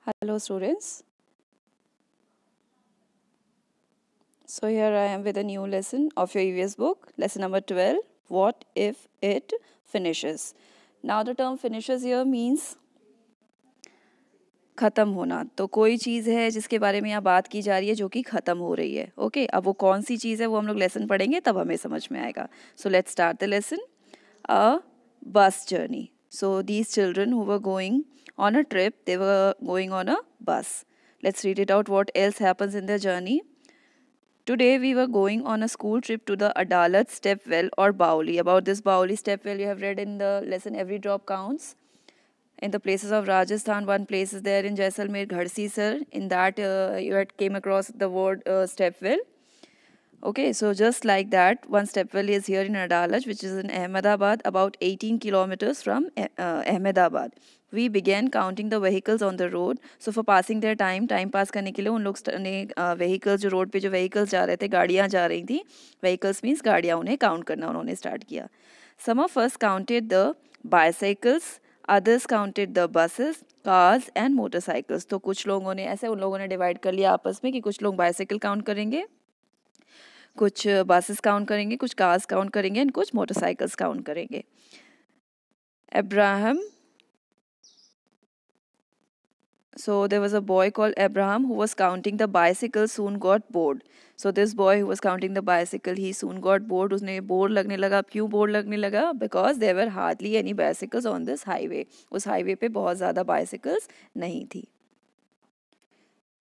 Hello students. So here I am with a new lesson of your EVS book, lesson number 12, what if it finishes. Now the term finishes here means ख़त्म होना। तो कोई चीज़ है जिसके बारे में यहाँ बात की जा रही है जो कि ख़त्म हो रही है। ओके, अब वो कौन सी चीज़ है वो हम लोग लेसन पढ़ेंगे तब हमें समझ में आएगा। So let's start the lesson. A bus journey. So these children who were going on a trip, they were going on a bus. Let's read it out what else happens in their journey. Today we were going on a school trip to the Adalat step well or Bauli. About this Bauli step well you have read in the lesson Every Drop Counts. In the places of Rajasthan, one place is there in Jaisalmer, Ghadsi sir. In that you had came across the word step well. Okay, so just like that, one step well is here in Adalaj, which is in Ahmedabad, about 18 kilometers from Ahmedabad. We began counting the vehicles on the road. So for passing their time pass करने के लिए उन लोग ने vehicles जो road पे जो vehicles जा रहे थे, गाड़ियाँ जा रही थी, vehicles means गाड़ियाँ उन्हें count करना उन्होंने start किया. Some of us counted the bicycles, others counted the buses, cars and motorcycles. तो कुछ लोगों ने ऐसे उन लोगों ने divide कर लिया आपस में कि कुछ लोग bicycle count करेंगे, कुछ बसेस काउंट करेंगे, कुछ कार्स काउंट करेंगे एंड कुछ मोटरसाइकिल्स काउंट करेंगे. Abraham. So there was a boy called Abraham who was counting the bicycle, soon got bored. So this boy who was counting the bicycle, he soon got bored. उसने bore लगने लगा. क्यों bore लगने लगा? Because there were hardly any bicycles on this highway. उस highway पे बहुत ज़्यादा bicycles नहीं थी.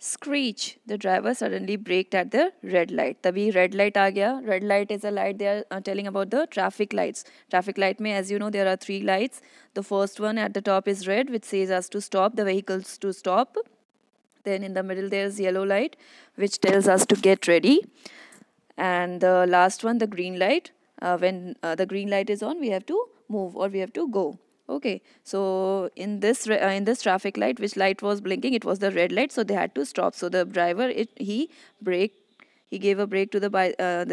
Screech! The driver suddenly braked at the red light. तभी red light आ गया. Red light is a light they are telling about the traffic lights. Traffic light में as you know there are 3 lights. The first one at the top is red which says us to stop, the vehicles to stop. Then in the middle there is yellow light which tells us to get ready. And the last one, the green light. When the green light is on, we have to move or we have to go. Okay, so in this traffic light, which light was blinking? It was the red light, so they had to stop. So the driver he gave a brake to the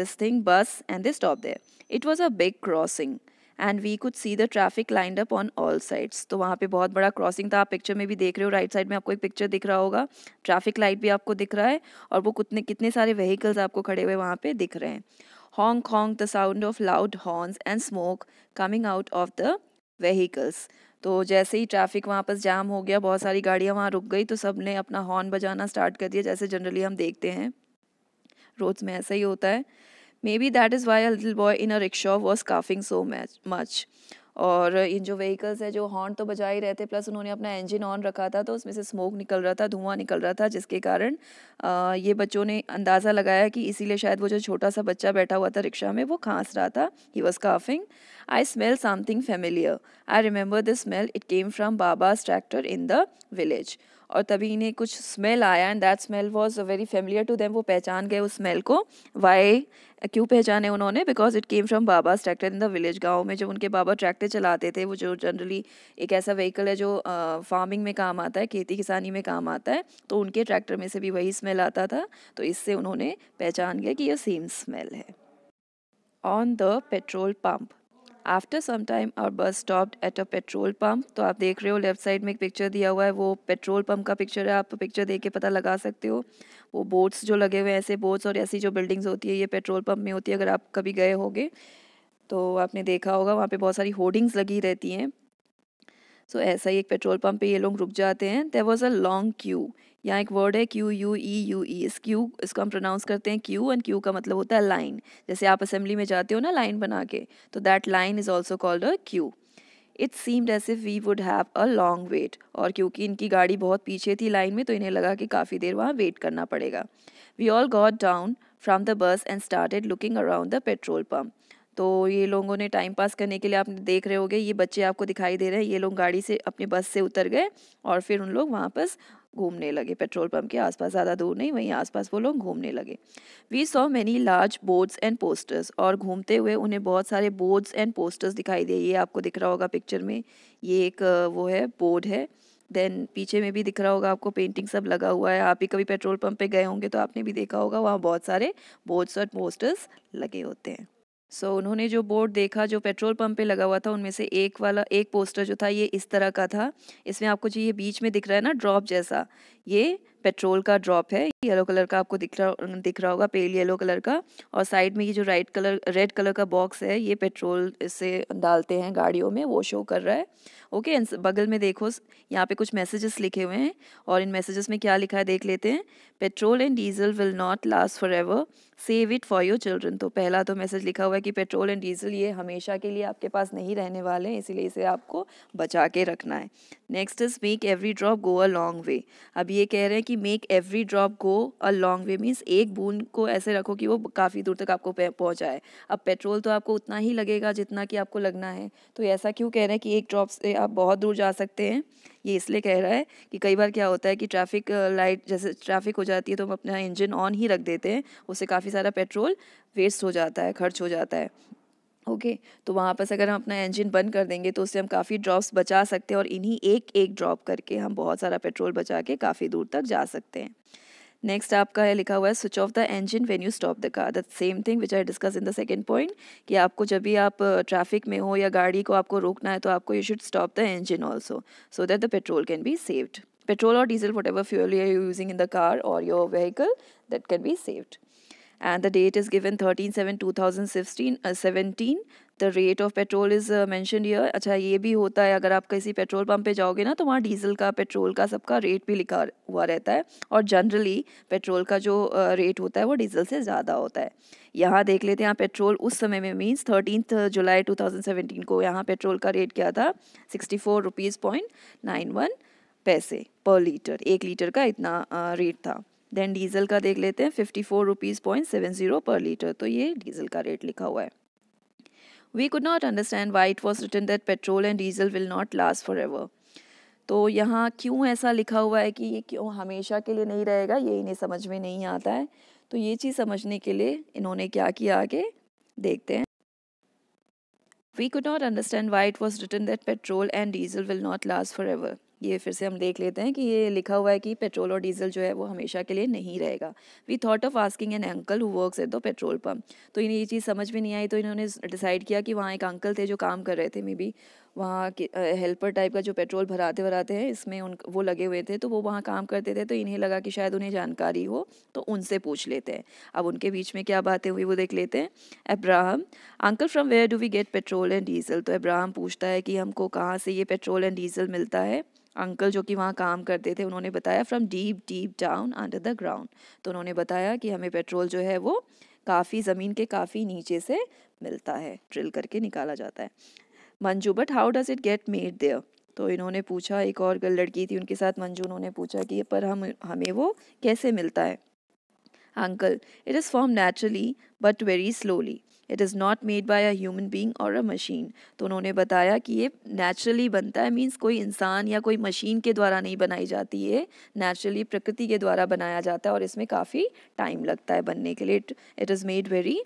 this thing bus and they stopped there. It was a big crossing and we could see the traffic lined up on all sides. तो वहाँ पे बहुत बड़ा crossing था. आप picture में भी देख रहे हो, राइट साइड में आपको एक पिक्चर दिख रहा होगा. ट्रैफिक लाइट भी आपको दिख रहा है और वो कितने सारे व्हीकल्स आपको खड़े हुए वहाँ पे दिख रहे हैं. Honk honk, the sound of loud horns and smoke coming out of the vehicles. तो जैसे ही ट्रैफिक वहाँ पर जाम हो गया, बहुत सारी गाड़ियाँ वहाँ रुक गई, तो सब ने अपना हॉर्न बजाना स्टार्ट कर दिया, जैसे जनरली हम देखते हैं रोड्स में ऐसा ही होता है. Maybe that is why a little boy in a rickshaw was coughing so much. और इन जो व्हीकल्स है जो हॉर्न तो बजा ही रहे थे, प्लस उन्होंने अपना इंजन ऑन रखा था तो उसमें से स्मोक निकल रहा था, धुआं निकल रहा था, जिसके कारण ये बच्चों ने अंदाज़ा लगाया कि इसीलिए शायद वो जो छोटा सा बच्चा बैठा हुआ था रिक्शा में वो खांस रहा था. He was coughing. I smell something familiar. I remember this smell. It came from बाबाज ट्रैक्टर इन द विलेज. और तभी इन्हें कुछ स्मेल आया and that smell was very familiar to them. वो पहचान गए उस स्मेल को. वाई? क्यों पहचाने उन्होंने? बिकॉज इट केम फ्रॉम बाबाज ट्रैक्टर इन द विलेज. गाँव में जो उनके बाबा ट्रैक्टर चलाते थे, वो जो जनरली एक ऐसा व्हीकल है जो फार्मिंग में काम आता है, खेती किसानी में काम आता है, तो उनके ट्रैक्टर में से भी वही स्मेल आता था. तो इससे उन्होंने पहचान गया कि ये सेम स्मेल है. On the petrol pump. After some time our bus stopped at a petrol pump. तो आप देख रहे हो लेफ्ट साइड में एक पिक्चर दिया हुआ है, वो पेट्रोल पम्प का पिक्चर है. आप पिक्चर देख के पता लगा सकते हो. वो बोट्स जो लगे हुए हैं, ऐसे बोट्स और ऐसी जो बिल्डिंग्स होती है, ये पेट्रोल पम्प में होती है. अगर आप कभी गए होगे तो आपने देखा होगा, वहाँ पे बहुत सारी होर्डिंग्स लगी रहती हैं. सो ऐसा ही एक पेट्रोल पम्प पे ये लोग रुक जाते हैं. There was a long queue. यहाँ एक वर्ड है QUEUE. इस क्यू इसको हम प्रोनाउंस करते हैं क्यू, एंड क्यू का मतलब होता है लाइन. जैसे आप असेंबली में जाते हो ना लाइन बना के, तो that line is also called a queue. It seemed as if we would have a long wait. और क्योंकि इनकी गाड़ी बहुत पीछे थी लाइन में, तो इन्हें लगा कि काफ़ी देर वहाँ वेट करना पड़ेगा. We all got down from the bus and started looking around the petrol pump. तो ये लोगों ने टाइम पास करने के लिए, आप देख रहे होगे ये बच्चे आपको दिखाई दे रहे हैं, ये लोग गाड़ी से अपने बस से उतर गए और फिर उन लोग वहाँ पर घूमने लगे पेट्रोल पंप के आसपास. ज़्यादा दूर नहीं, वहीं आसपास वो लोग घूमने लगे. We saw many large boards and posters. और घूमते हुए उन्हें बहुत सारे बोर्ड्स एंड पोस्टर्स दिखाई दिए. ये आपको दिख रहा होगा पिक्चर में, ये एक वो है बोर्ड है. देन पीछे में भी दिख रहा होगा आपको, पेंटिंग सब लगा हुआ है. आप भी कभी पेट्रोल पंप पे गए होंगे तो आपने भी देखा होगा वहाँ बहुत सारे बोर्ड्स और पोस्टर्स लगे होते हैं. उन्होंने जो बोर्ड देखा जो पेट्रोल पंप पे लगा हुआ था, उनमें से एक पोस्टर जो था ये इस तरह का था। इसमें आपको जो ये बीच में दिख रहा है ना ड्रॉप जैसा, ये पेट्रोल का ड्रॉप है, येलो कलर का आपको दिख रहा होगा, पेल येलो कलर का। और साइड में ये जो रेड कलर का बॉक्स है, ये पेट्रोल इससे डालते हैं गाड़ियों में, वो शो कर रहा है। ओके, बगल में देखो यहाँ पे कुछ मैसेजेस लिखे हुए हैं, और इन मैसेजेस में क्या लिखा है देख लेते हैं। Petrol and diesel will not last for ever, save it for your children. तो पहला तो मैसेज लिखा हुआ है कि पेट्रोल एंड डीजल ये हमेशा के लिए आपके पास नहीं रहने वाले हैं, इसीलिए इसे आपको बचा के रखना है। Next is make every drop go a long way. अब ये कह रहे हैं कि make every drop go a long way means एक बूंद को ऐसे रखो कि वो काफ़ी दूर तक आपको पहुँचाए। अब पेट्रोल तो आपको उतना ही लगेगा जितना कि आपको लगना है, तो ऐसा क्यों कह रहे हैं कि एक ड्रॉप से आप बहुत दूर जा सकते हैं। ये इसलिए कह रहा है कि कई बार क्या होता है कि ट्रैफिक लाइट जैसे ट्रैफिक हो जाती है तो हम अपना इंजन ऑन ही रख देते हैं, उससे काफ़ी सारा पेट्रोल वेस्ट हो जाता है, खर्च हो जाता है। ओके, तो वहाँ पर अगर हम अपना इंजन बंद कर देंगे तो उससे हम काफ़ी ड्रॉप्स बचा सकते हैं, और इन्हीं एक एक ड्रॉप करके हम बहुत सारा पेट्रोल बचा के काफ़ी दूर तक जा सकते हैं। नेक्स्ट आपका है लिखा हुआ है switch off the engine when you stop the car. That same thing which I discuss in the second point, कि आपको जब भी आप ट्रैफिक में हो या गाड़ी को आपको रोकना है तो आपको you should stop the engine also, so that the petrol can be saved. Petrol और diesel whatever fuel you are using in the car और your vehicle, that can be saved. And the date is given 13/7/2017. The rate of petrol is mentioned here. अच्छा, ये भी होता है अगर आप किसी पेट्रोल पंप पे जाओगे ना तो वहाँ डीजल का पेट्रोल का सबका रेट भी लिखा हुआ रहता है, और जनरली पेट्रोल का जो रेट होता है वो डीजल से ज़्यादा होता है। यहाँ देख लेते हैं, यहाँ पेट्रोल उस समय में मीन्स 13 जुलाई 2017 को यहाँ पेट्रोल का रेट क्या था, 64.91 रुपीज़ पर लीटर, 1 लीटर का इतना रेट था। देन डीजल का देख लेते हैं, 54.70 पर लीटर, तो ये डीजल का रेट लिखा हुआ है। We could not understand why it was written that petrol and diesel will not last for ever. तो यहाँ क्यों ऐसा लिखा हुआ है कि ये क्यों हमेशा के लिए नहीं रहेगा, ये इन्हें समझ में नहीं आता है। तो ये चीज़ समझने के लिए इन्होंने क्या किया आगे देखते हैं। We could not understand why it was written that petrol and diesel will not last for ever. ये फिर से हम देख लेते हैं कि ये लिखा हुआ है कि पेट्रोल और डीजल जो है वो हमेशा के लिए नहीं रहेगा। We thought of asking an uncle who works at the petrol pump. तो इन्हें ये चीज़ समझ में नहीं आई, तो इन्होंने डिसाइड किया कि वहाँ एक अंकल थे जो काम कर रहे थे, मे बी वहाँ के हेल्पर टाइप का, जो पेट्रोल भराते हैं इसमें वो लगे हुए थे, तो वो वहाँ काम करते थे, तो इन्हें लगा कि शायद उन्हें जानकारी हो, तो उनसे पूछ लेते हैं। अब उनके बीच में क्या बातें हुई वो देख लेते हैं। Abraham, uncle from where do we get petrol and diesel. तो अब्राहम पूछता है कि हमको कहाँ से ये पेट्रोल एंड डीजल मिलता है। अंकल जो कि वहाँ काम करते थे उन्होंने बताया from deep deep down under the ground. तो उन्होंने बताया कि हमें पेट्रोल जो है वो काफ़ी ज़मीन के काफ़ी नीचे से मिलता है, ड्रिल करके निकाला जाता है। Manju, but how does it get made there. तो इन्होंने पूछा, एक और लड़की थी उनके साथ मंजू, उन्होंने पूछा कि पर हमें वो कैसे मिलता है। Uncle, it is form naturally but very slowly, it is not made by a human being और अ मशीन। तो उन्होंने बताया कि ये नेचुरली बनता है, मीन्स कोई इंसान या कोई मशीन के द्वारा नहीं बनाई जाती है, नेचुरली प्रकृति के द्वारा बनाया जाता है, और इसमें काफ़ी टाइम लगता है बनने के लिए। It is made very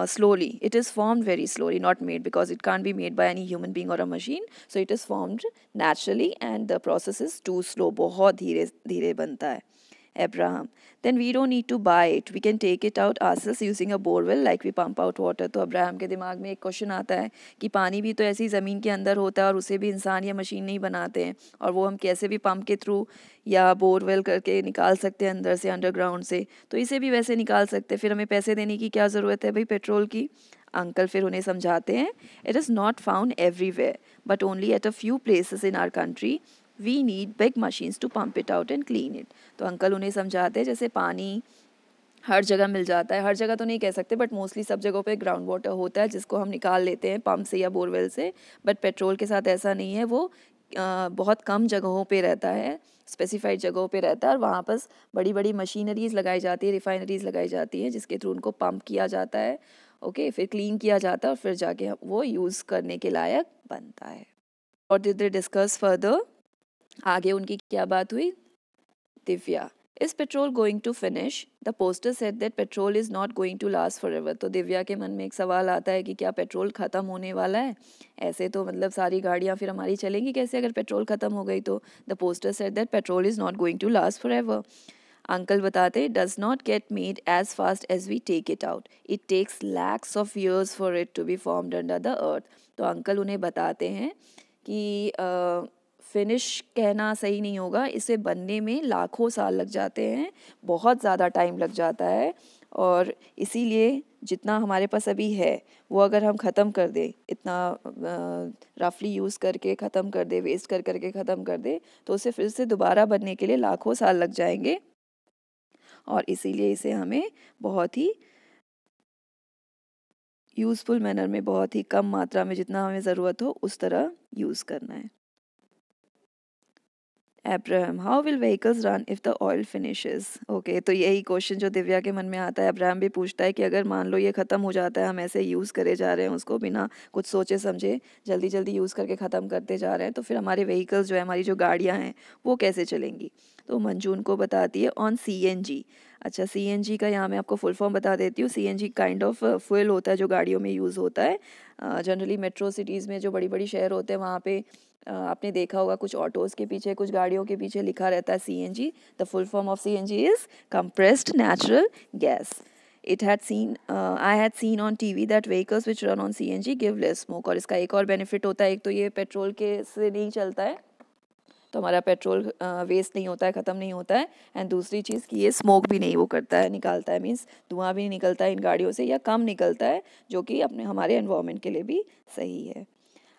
slowly, it is formed very slowly, not made, because it can't be made by any human being or a machine, so it is formed naturally and the process is too slow, बहुत धीरे धीरे बनता है। Abraham, then we don't need to buy it, we can take it out ourselves using a bore well like we pump out water। तो Abraham के दिमाग में एक क्वेश्चन आता है कि पानी भी तो ऐसी ज़मीन के अंदर होता है और उसे भी इंसान या मशीन नहीं बनाते हैं, और वो हम कैसे भी पंप के थ्रू या बोरवेल करके निकाल सकते हैं अंदर से, अंडरग्राउंड से, तो इसे भी वैसे निकाल सकते हैं, फिर हमें पैसे देने की क्या ज़रूरत है भाई पेट्रोल की। अंकल फिर उन्हें समझाते हैं, it is not found everywhere but only at a few places in our country, we need big machines to pump it out and clean it. तो अंकल उन्हें समझाते हैं जैसे पानी हर जगह मिल जाता है, हर जगह तो नहीं कह सकते बट मोस्टली सब जगहों पे ग्राउंड वाटर होता है जिसको हम निकाल लेते हैं पंप से या बोरवेल से, बट पेट्रोल के साथ ऐसा नहीं है, वो बहुत कम जगहों पे रहता है, स्पेसिफाइड जगहों पे रहता है, और वहाँ पर बड़ी बड़ी मशीनरीज लगाई जाती है, रिफाइनरीज लगाई जाती हैं जिसके थ्रू उनको पंप किया जाता है, ओके, फिर क्लीन किया जाता है और फिर जाके वो यूज़ करने के लायक बनता है। और डिड दे डिस्कस फर्दर, आगे उनकी क्या बात हुई। Divya, is petrol going to finish, the poster said that petrol is not going to last for ever. तो दिव्या के मन में एक सवाल आता है कि क्या पेट्रोल ख़त्म होने वाला है, ऐसे तो मतलब सारी गाड़ियाँ फिर हमारी चलेंगी कैसे अगर पेट्रोल ख़त्म हो गई तो। The poster said that petrol is not going to last for ever. Uncle बताते does not get made as fast as we take it out, it takes lakhs of years for it to be formed under the earth. तो uncle उन्हें बताते हैं कि finish कहना सही नहीं होगा, इसे बनने में लाखों साल लग जाते हैं, बहुत ज़्यादा टाइम लग जाता है, और इसीलिए जितना हमारे पास अभी है वो अगर हम ख़त्म कर दें, इतना रफली यूज़ करके ख़त्म कर दे, वेस्ट कर करके ख़त्म कर दे, तो उसे फिर से दोबारा बनने के लिए लाखों साल लग जाएंगे, और इसीलिए इसे हमें बहुत ही यूज़फुल मैनर में, बहुत ही कम मात्रा में, जितना हमें ज़रूरत हो उस तरह यूज़ करना है। Abraham, how will vehicles run if the oil finishes? Okay, तो यही क्वेश्चन जो दिव्या के मन में आता है, अब्राहम भी पूछता है कि अगर मान लो ये ख़त्म हो जाता है, हम ऐसे यूज़ करे जा रहे हैं उसको बिना कुछ सोचे समझे, जल्दी जल्दी यूज़ करके ख़त्म करते जा रहे हैं, तो फिर हमारे व्हीकल्स जो है, हमारी जो गाड़ियाँ हैं वो कैसे चलेंगी? तो मंजू उनको बताती है ऑन CNG। अच्छा, CNG का यहाँ मैं आपको फुल फॉर्म बता देती हूँ। CNG काइंड ऑफ फ्यूल होता है जो गाड़ियों में यूज़ होता है। जनरली मेट्रो सिटीज़ में जो बड़ी बड़ी शहर होते हैं वहाँ पे आपने देखा होगा कुछ ऑटोज़ के पीछे, कुछ गाड़ियों के पीछे लिखा रहता है CNG। The full form of CNG is compressed natural gas. I had seen on TV that vehicles which run on CNG give less smoke। और इसका एक और बेनिफिट होता है, एक तो ये पेट्रोल के से नहीं चलता है, तो हमारा पेट्रोल वेस्ट नहीं होता है, ख़त्म नहीं होता है, एंड दूसरी चीज़ कि ये स्मोक भी नहीं वो करता है, निकालता है, मीन्स धुआं भी नहीं निकलता है इन गाड़ियों से, या कम निकलता है, जो कि अपने हमारे एनवायरनमेंट के लिए भी सही है।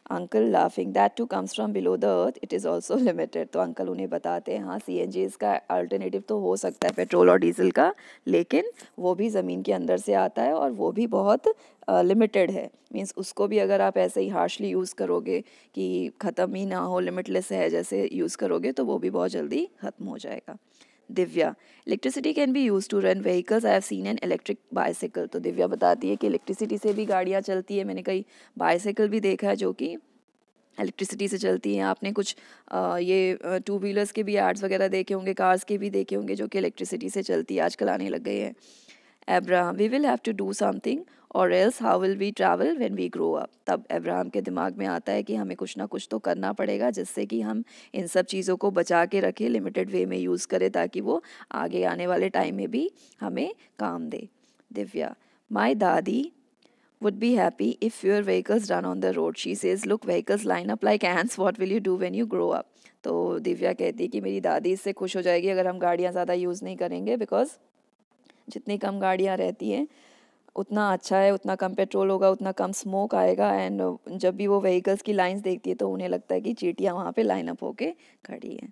Uncle laughing, that too comes from below the earth, it is also limited. तो अंकल उन्हें बताते हैं हाँ, CNG इसका अल्टरनेटिव तो हो सकता है पेट्रोल और डीजल का, लेकिन वो भी ज़मीन के अंदर से आता है और वो भी बहुत लिमिटेड है। मीन्स उसको भी अगर आप ऐसे ही हार्शली यूज़ करोगे कि ख़त्म ही ना हो, लिमिटलेस है जैसे यूज़ करोगे, तो वो भी बहुत जल्दी ख़त्म हो जाएगा। Divya, electricity can be use to run vehicles, I have seen an electric bicycle. तो दिव्या बताती है कि इलेक्ट्रिसिटी से भी गाड़ियाँ चलती है, मैंने कई बाइसाइकिल भी देखा है जो कि इलेक्ट्रिसिटी से चलती हैं। आपने कुछ ये 2 व्हीलर्स के भी एड्स वगैरह देखे होंगे, कार्स के भी देखे होंगे जो कि इलेक्ट्रिसिटी से चलती है, आजकल आने लग गए हैं। Abraham, we will have to do something और else how will we travel when we grow up. तब अब्राहम के दिमाग में आता है कि हमें कुछ ना कुछ तो करना पड़ेगा जिससे कि हम इन सब चीज़ों को बचा के रखें, लिमिटेड वे में यूज़ करें, ताकि वो आगे आने वाले टाइम में भी हमें काम दे। दिव्या, माई दादी would be happy if fewer vehicles run on the road. She says, look, vehicles line up like ants. What will you do when you grow up? तो दिव्या कहती है कि मेरी दादी इससे खुश हो जाएगी अगर हम गाड़ियाँ ज़्यादा यूज़ नहीं करेंगे, बिकॉज जितनी कम गाड़ियाँ रहती हैं उतना अच्छा है, उतना कम पेट्रोल होगा, उतना कम स्मोक आएगा, एंड जब भी वो व्हीकल्स की लाइंस देखती है तो उन्हें लगता है कि चींटियाँ वहाँ पे लाइन अप होके खड़ी हैं।